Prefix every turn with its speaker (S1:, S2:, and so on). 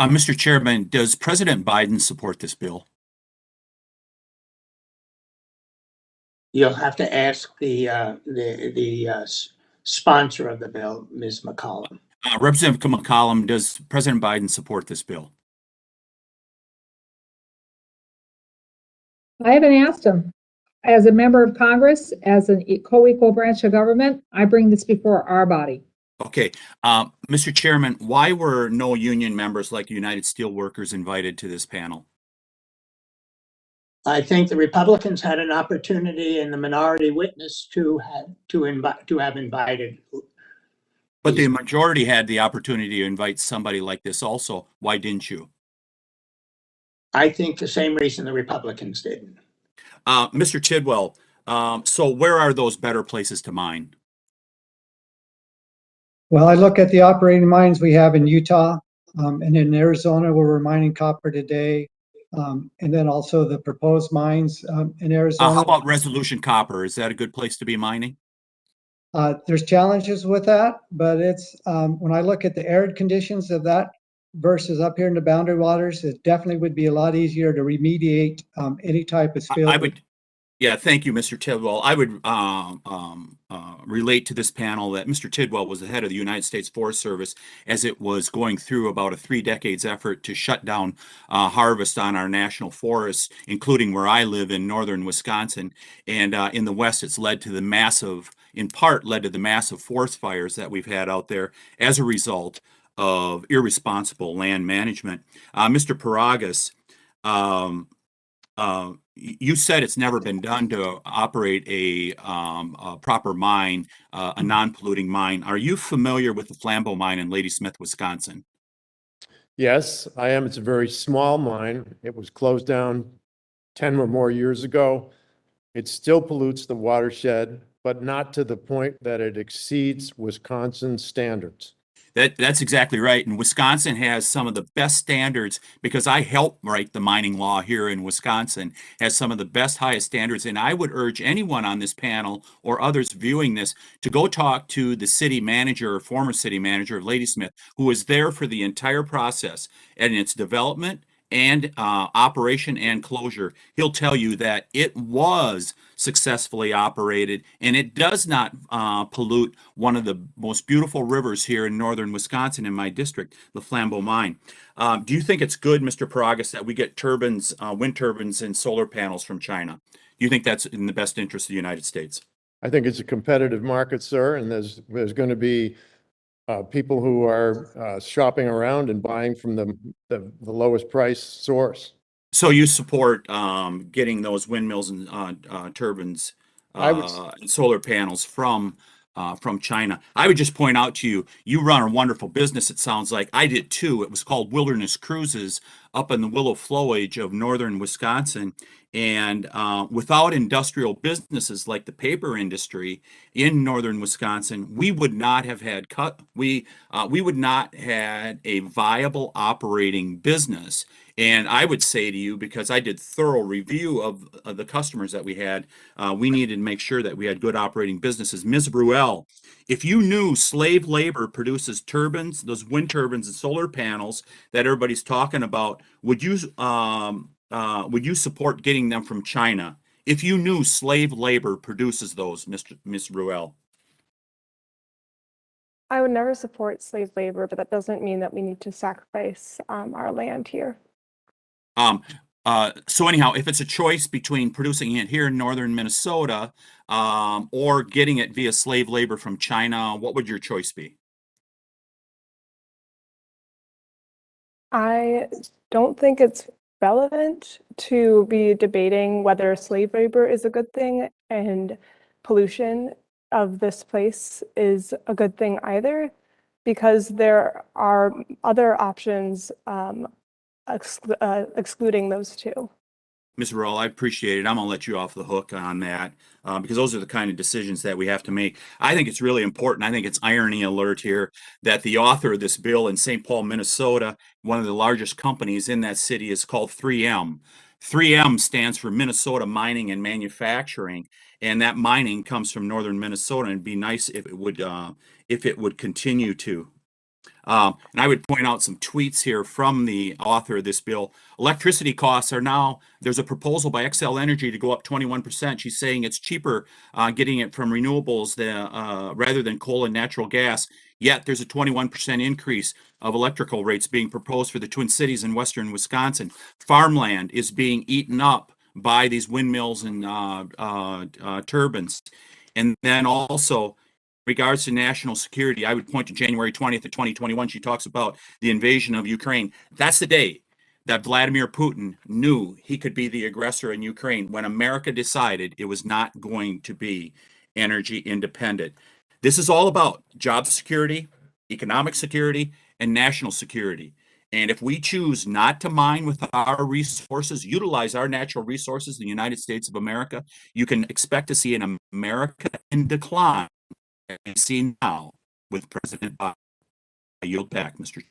S1: Mr. Chairman, does President Biden support this bill?
S2: You'll have to ask the sponsor of the bill, Ms. McCollum.
S1: Representative McCollum, does President Biden support this bill?
S3: I haven't asked him. As a member of Congress, as a co-equal branch of government, I bring this before our body.
S1: Okay. Mr. Chairman, why were no union members like United Steelworkers invited to this panel?
S2: I think the Republicans had an opportunity and the minority witness to have invited.
S1: But the majority had the opportunity to invite somebody like this also. Why didn't you?
S2: I think the same reason the Republicans didn't.
S1: Mr. Tidwell, so where are those better places to mine?
S4: Well, I look at the operating mines we have in Utah and in Arizona where we're mining copper today. And then also the proposed mines in Arizona.
S1: How about Resolution Copper? Is that a good place to be mining?
S4: There's challenges with that, but it's when I look at the arid conditions of that versus up here in the boundary waters, it definitely would be a lot easier to remediate any type of spill.
S1: Yeah, thank you, Mr. Tidwell. I would relate to this panel that Mr. Tidwell was the head of the United States Forest Service as it was going through about a 3 decades effort to shut down harvest on our national forests, including where I live in northern Wisconsin. And in the West, it's led to the massive, in part led to the massive forest fires that we've had out there as a result of irresponsible land management. Mr. Paragas, you said it's never been done to operate a proper mine, a non-polluting mine. Are you familiar with the Flambeau mine in Ladysmith, Wisconsin?
S5: Yes, I am. It's a very small mine. It was closed down 10 or more years ago. It still pollutes the watershed, but not to the point that it exceeds Wisconsin standards.
S1: That's exactly right. And Wisconsin has some of the best standards because I helped write the mining law here in Wisconsin, has some of the best, highest standards. And I would urge anyone on this panel or others viewing this to go talk to the city manager or former city manager of Ladysmith, who was there for the entire process and its development and operation and closure. He'll tell you that it was successfully operated and it does not pollute one of the most beautiful rivers here in northern Wisconsin in my district, the Flambeau mine. Do you think it's good, Mr. Paragas, that we get turbines, wind turbines and solar panels from China? Do you think that's in the best interest of the United States?
S5: I think it's a competitive market, sir, and there's going to be people who are shopping around and buying from the lowest price source.
S1: So you support getting those windmills and turbines and solar panels from China. I would just point out to you, you run a wonderful business, it sounds like. I did too. It was called Wilderness Cruises up in the willow flowage of northern Wisconsin. And without industrial businesses like the paper industry in northern Wisconsin, we would not have had we would not had a viable operating business. And I would say to you, because I did thorough review of the customers that we had, we needed to make sure that we had good operating businesses. Ms. Ruel, if you knew slave labor produces turbines, those wind turbines and solar panels that everybody's talking about, would you support getting them from China? If you knew slave labor produces those, Ms. Ruel.
S6: I would never support slave labor, but that doesn't mean that we need to sacrifice our land here.
S1: So anyhow, if it's a choice between producing it here in northern Minnesota or getting it via slave labor from China, what would your choice be?
S6: I don't think it's relevant to be debating whether slave labor is a good thing and pollution of this place is a good thing either, because there are other options excluding those two.
S1: Ms. Ruel, I appreciate it. I'm going to let you off the hook on that because those are the kind of decisions that we have to make. I think it's really important. I think it's irony alert here that the author of this bill in St. Paul, Minnesota, one of the largest companies in that city, is called 3M. 3M stands for Minnesota Mining and Manufacturing, and that mining comes from northern Minnesota. And it'd be nice if it would continue to. And I would point out some tweets here from the author of this bill. Electricity costs are now, there's a proposal by Xcel Energy to go up 21%. She's saying it's cheaper getting it from renewables rather than coal and natural gas. Yet there's a 21% increase of electrical rates being proposed for the Twin Cities in western Wisconsin. Farmland is being eaten up by these windmills and turbines. And then also, regards to national security, I would point to January 20th of 2021. She talks about the invasion of Ukraine. That's the day that Vladimir Putin knew he could be the aggressor in Ukraine, when America decided it was not going to be energy independent. This is all about job security, economic security, and national security. And if we choose not to mine with our resources, utilize our natural resources in the United States of America, you can expect to see an America in decline we see now with President Biden. I yield back, Mr.